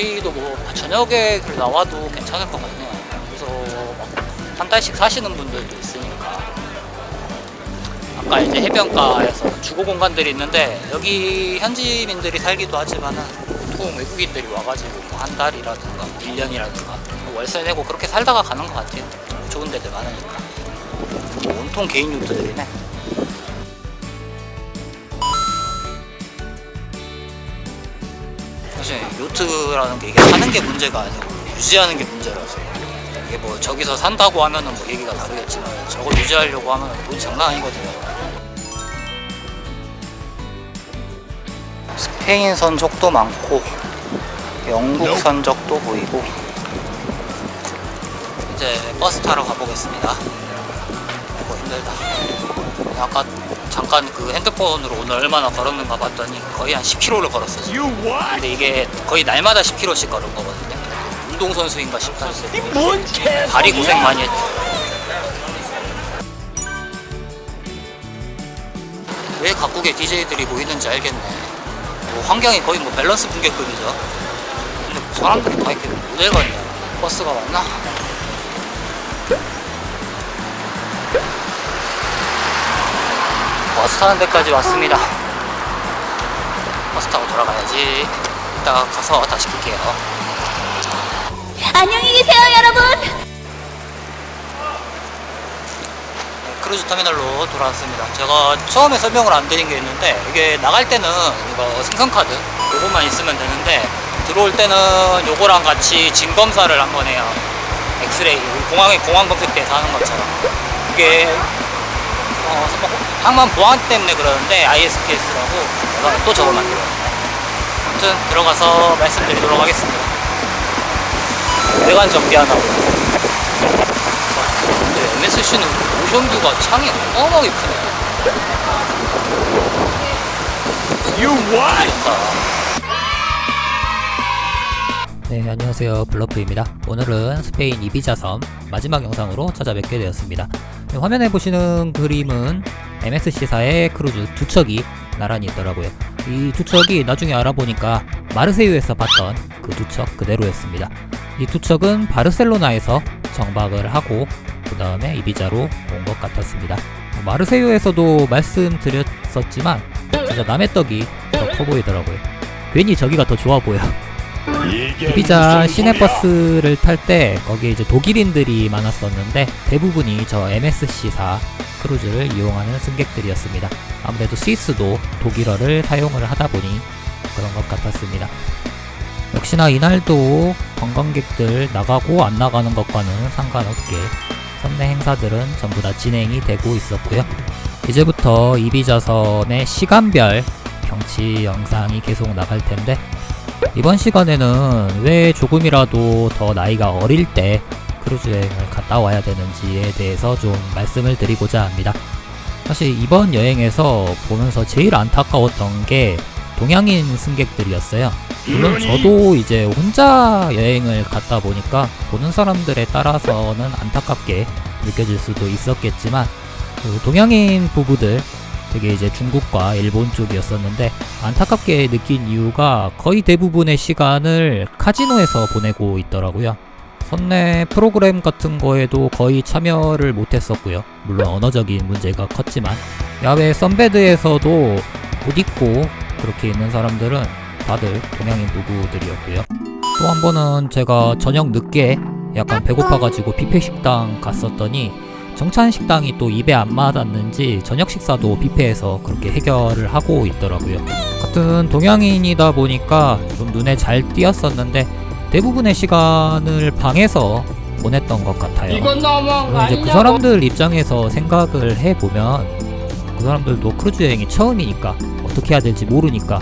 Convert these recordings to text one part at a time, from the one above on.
여기도 뭐 저녁에 나와도 괜찮을 것 같네요. 그래서 막 한 달씩 사시는 분들도 있으니까. 아까 이제 해변가에서 주거 공간들이 있는데 여기 현지민들이 살기도 하지만은 보통 외국인들이 와가지고 뭐 한 달이라든가 1년이라든가 월세 내고 그렇게 살다가 가는 것 같아요. 좋은 데들 많으니까. 뭐 온통 개인 요트들이네. 사실 요트라는 게 이게 사는 게 문제가 아니고 유지하는 게 문제라서, 이게 뭐 저기서 산다고 하면은 뭐 얘기가 다르겠지만 저걸 유지하려고 하면 돈이 장난 아니거든요. 스페인 선적도 많고 영국 선적도 보이고. 이제 버스 타러 가보겠습니다. 이거 힘들다. 아까 잠깐 그 핸드폰으로 오늘 얼마나 걸었는가 봤더니 거의 한 10km를 걸었어 지금. 근데 이게 거의 날마다 10km씩 걸은 거거든요. 운동선수인가 싶다. 다리 고생 많이 했죠. 왜 각국의 DJ들이 모이는지 알겠네. 뭐 환경이 거의 뭐 밸런스 붕괴급이죠. 근데 뭐 사람들이 다 이렇게 모델 같냐. 버스가 왔나? 버스 타는 데까지 왔습니다. 버스 타고 돌아가야지. 이따가 가서 다시 킬게요. 안녕히 계세요, 여러분. 네, 크루즈 터미널로 돌아왔습니다. 제가 처음에 설명을 안 드린 게 있는데, 이게 나갈 때는 이거 승선카드 요것만 있으면 되는데, 들어올 때는 요거랑 같이 짐 검사를 한번 해요. 엑스레이, 공항 검색대에서 하는 것처럼. 이게 항만 보안 때문에 그러는데 ISPS라고 내가 또 저걸 만들어요. 아무튼 들어가서 말씀드리도록 하겠습니다. 외관 정비하나 보다. 근데 MSC는 오션뷰가 창이 어마어마하게 크네. You what? 네, 안녕하세요. 블러프입니다. 오늘은 스페인 이비자 섬 마지막 영상으로 찾아뵙게 되었습니다. 화면에 보시는 그림은 MSC사의 크루즈 두 척이 나란히 있더라고요. 이 두 척이 나중에 알아보니까 마르세유에서 봤던 그 두 척 그대로였습니다. 이 두 척은 바르셀로나에서 정박을 하고 그 다음에 이비자로 온 것 같았습니다. 마르세유에서도 말씀드렸었지만 진짜 남의 떡이 더 커 보이더라고요. 괜히 저기가 더 좋아 보여. 이비자 시내버스를 탈 때 거기에 이제 독일인들이 많았었는데 대부분이 저 MSC사 크루즈를 이용하는 승객들이었습니다. 아무래도 스위스도 독일어를 사용을 하다 보니 그런 것 같았습니다. 역시나 이날도 관광객들 나가고 안 나가는 것과는 상관없게 선내 행사들은 전부 다 진행이 되고 있었고요. 이제부터 이비자 섬의 시간별 경치 영상이 계속 나갈 텐데, 이번 시간에는 왜 조금이라도 더 나이가 어릴 때 크루즈 여행을 갔다 와야 되는지에 대해서 좀 말씀을 드리고자 합니다. 사실 이번 여행에서 보면서 제일 안타까웠던 게 동양인 승객들이었어요. 물론 저도 이제 혼자 여행을 갔다 보니까 보는 사람들에 따라서는 안타깝게 느껴질 수도 있었겠지만, 그 동양인 부부들 되게 이제 중국과 일본 쪽이었었는데 안타깝게 느낀 이유가 거의 대부분의 시간을 카지노에서 보내고 있더라고요. 선내 프로그램 같은 거에도 거의 참여를 못했었고요. 물론 언어적인 문제가 컸지만 야외 선베드에서도 옷 입고 그렇게 있는 사람들은 다들 동양인 부부들이었고요. 또 한 번은 제가 저녁 늦게 약간 배고파가지고 뷔페 식당 갔었더니 정찬 식당이 또 입에 안 맞았는지 저녁 식사도 뷔페에서 그렇게 해결을 하고 있더라고요. 같은 동양인이다 보니까 좀 눈에 잘 띄었었는데 대부분의 시간을 방에서 보냈던 것 같아요. 이건 너무한 거 이제 그 아니냐고. 사람들 입장에서 생각을 해보면 그 사람들도 크루즈 여행이 처음이니까 어떻게 해야 될지 모르니까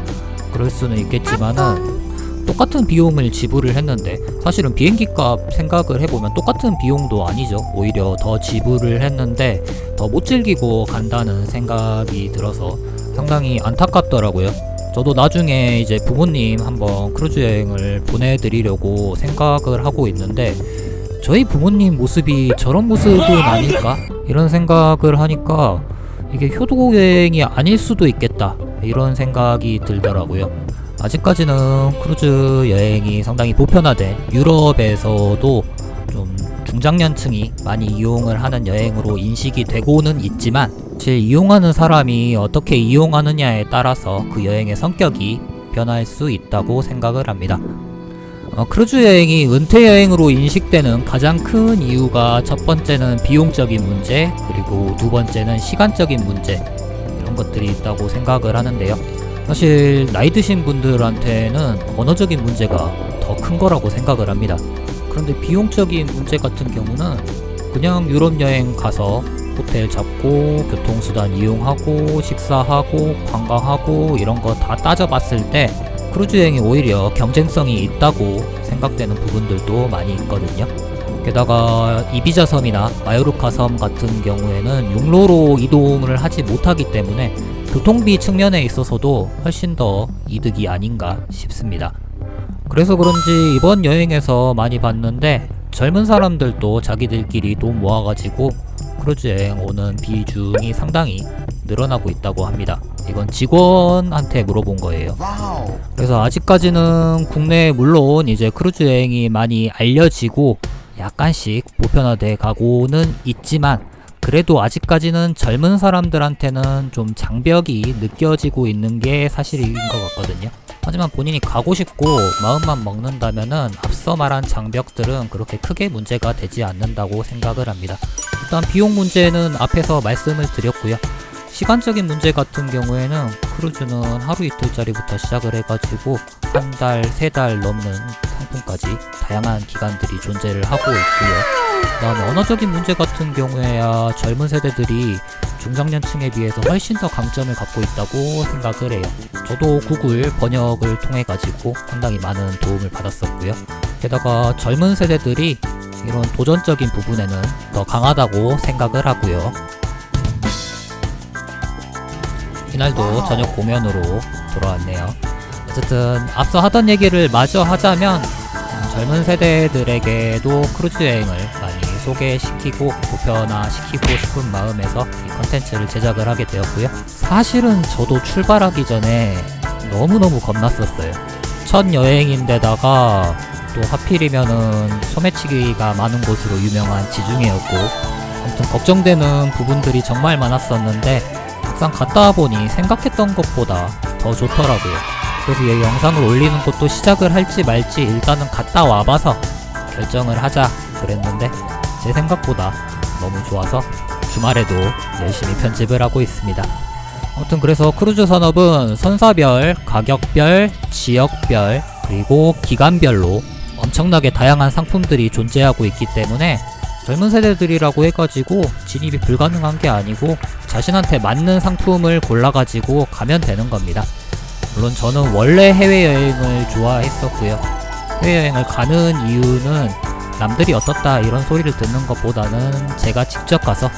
그럴 수는 있겠지만은 똑같은 비용을 지불을 했는데 사실은 비행기값 생각을 해보면 똑같은 비용도 아니죠. 오히려 더 지불을 했는데 더 못 즐기고 간다는 생각이 들어서 상당히 안타깝더라고요. 저도 나중에 이제 부모님 한번 크루즈 여행을 보내드리려고 생각을 하고 있는데 저희 부모님 모습이 저런 모습은 아닐까? 이런 생각을 하니까 이게 효도 여행이 아닐 수도 있겠다 이런 생각이 들더라고요. 아직까지는 크루즈 여행이 상당히 보편화된 유럽에서도 좀 중장년층이 많이 이용을 하는 여행으로 인식이 되고는 있지만, 사실 이용하는 사람이 어떻게 이용하느냐에 따라서 그 여행의 성격이 변할 수 있다고 생각을 합니다. 크루즈 여행이 은퇴 여행으로 인식되는 가장 큰 이유가, 첫 번째는 비용적인 문제, 그리고 두 번째는 시간적인 문제, 이런 것들이 있다고 생각을 하는데요. 사실 나이 드신 분들한테는 언어적인 문제가 더 큰 거라고 생각을 합니다. 그런데 비용적인 문제 같은 경우는 그냥 유럽 여행 가서 호텔 잡고 교통수단 이용하고 식사하고 관광하고 이런 거 다 따져봤을 때 크루즈 여행이 오히려 경쟁성이 있다고 생각되는 부분들도 많이 있거든요. 게다가 이비자 섬이나 마요르카 섬 같은 경우에는 육로로 이동을 하지 못하기 때문에 교통비 측면에 있어서도 훨씬 더 이득이 아닌가 싶습니다. 그래서 그런지 이번 여행에서 많이 봤는데, 젊은 사람들도 자기들끼리 돈 모아가지고 크루즈 여행 오는 비중이 상당히 늘어나고 있다고 합니다. 이건 직원한테 물어본 거예요. 그래서 아직까지는 국내에 물론 이제 크루즈 여행이 많이 알려지고 약간씩 보편화돼 가고는 있지만, 그래도 아직까지는 젊은 사람들한테는 좀 장벽이 느껴지고 있는 게 사실인 것 같거든요. 하지만 본인이 가고 싶고 마음만 먹는다면은 앞서 말한 장벽들은 그렇게 크게 문제가 되지 않는다고 생각을 합니다. 일단 비용 문제는 앞에서 말씀을 드렸고요. 시간적인 문제 같은 경우에는 크루즈는 하루 이틀짜리부터 시작을 해가지고 한 달, 세 달 넘는 상품까지 다양한 기간들이 존재를 하고 있고요. 그 다음에 언어적인 문제 같은 경우에야 젊은 세대들이 중장년층에 비해서 훨씬 더 강점을 갖고 있다고 생각을 해요. 저도 구글 번역을 통해 가지고 상당히 많은 도움을 받았었고요. 게다가 젊은 세대들이 이런 도전적인 부분에는 더 강하다고 생각을 하고요. 이날도 저녁 공연으로 돌아왔네요. 어쨌든 앞서 하던 얘기를 마저 하자면, 젊은 세대들에게도 크루즈 여행을 많이 소개시키고 보편화시키고 싶은 마음에서 이 컨텐츠를 제작을 하게 되었고요. 사실은 저도 출발하기 너무너무 겁났었어요. 첫 여행인데다가 또 하필이면은 소매치기가 많은 곳으로 유명한 지중해였고, 아무튼 걱정되는 부분들이 정말 많았었는데, 막상 갔다 와보니 생각했던 것보다 더 좋더라고요. 그래서 이 영상을 올리는 것도 시작을 할지 말지 일단은 갔다 와봐서 결정을 하자 그랬는데, 제 생각보다 너무 좋아서 주말에도 열심히 편집을 하고 있습니다. 아무튼 그래서 크루즈 산업은 선사별, 가격별, 지역별, 그리고 기간별로 엄청나게 다양한 상품들이 존재하고 있기 때문에 젊은 세대들이라고 해가지고 진입이 불가능한 게 아니고 자신한테 맞는 상품을 골라가지고 가면 되는 겁니다. 물론 저는 원래 해외여행을 좋아했었고요. 해외여행을 가는 이유는 남들이 어떻다 이런 소리를 듣는 것보다는 제가 직접 가서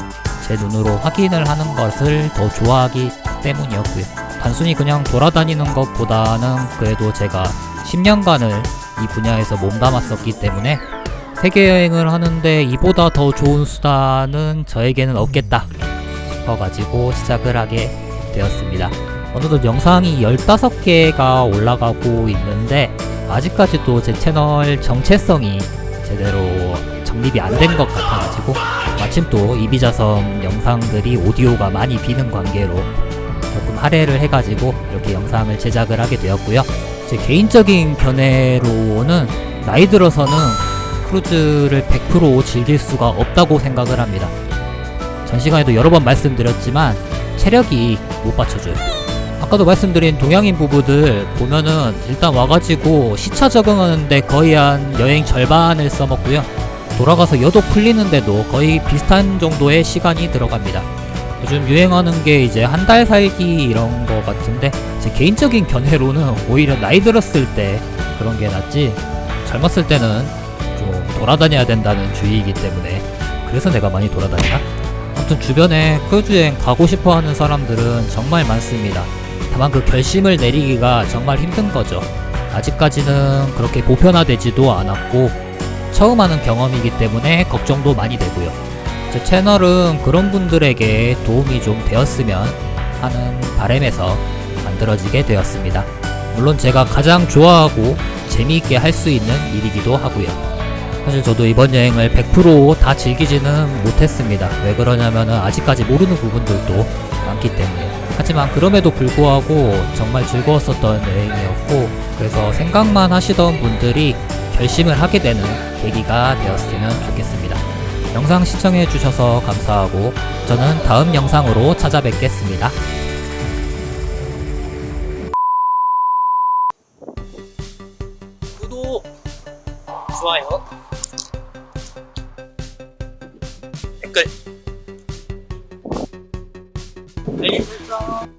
제 눈으로 확인을 하는 것을 더 좋아하기 때문이었고요. 단순히 그냥 돌아다니는 것보다는 그래도 제가 10년간을 이 분야에서 몸담았었기 때문에 세계여행을 하는데 이보다 더 좋은 수단은 저에게는 없겠다 싶어가지고 시작을 하게 되었습니다. 어느덧 영상이 15개가 올라가고 있는데, 아직까지도 제 채널 정체성이 제대로 정립이 안 된 것 같아가지고, 마침 또 이비자섬 영상들이 오디오가 많이 비는 관계로 조금 할애를 해가지고 이렇게 영상을 제작을 하게 되었고요. 제 개인적인 견해로는 나이 들어서는 크루즈를 100% 즐길 수가 없다고 생각을 합니다. 전 시간에도 여러 번 말씀드렸지만 체력이 못 받쳐줘요. 아까도 말씀드린 동양인 부부들 보면은 일단 와가지고 시차 적응하는데 거의 한 여행 절반을 써먹고요. 돌아가서 여도 풀리는데도 거의 비슷한 정도의 시간이 들어갑니다. 요즘 유행하는 게 이제 한 달 살기 이런 거 같은데, 제 개인적인 견해로는 오히려 나이 들었을 때 그런 게 낫지, 젊었을 때는 좀 돌아다녀야 된다는 주의이기 때문에 그래서 내가 많이 돌아다니나? 아무튼 주변에 크루즈 여행 가고 싶어 하는 사람들은 정말 많습니다. 다만 그 결심을 내리기가 정말 힘든 거죠. 아직까지는 그렇게 보편화되지도 않았고 처음 하는 경험이기 때문에 걱정도 많이 되고요. 제 채널은 그런 분들에게 도움이 좀 되었으면 하는 바람에서 만들어지게 되었습니다. 물론 제가 가장 좋아하고 재미있게 할 수 있는 일이기도 하고요. 사실 저도 이번 여행을 100%다 즐기지는 못했습니다. 왜 그러냐면은 아직까지 모르는 부분들도 많기 때문에. 하지만 그럼에도 불구하고 정말 즐거웠었던 여행이었고, 그래서 생각만 하시던 분들이 결심을 하게 되는 계기가 되었으면 좋겠습니다. 영상 시청해주셔서 감사하고 저는 다음 영상으로 찾아뵙겠습니다. 구독, 좋아요, 댓글, 알림 설정.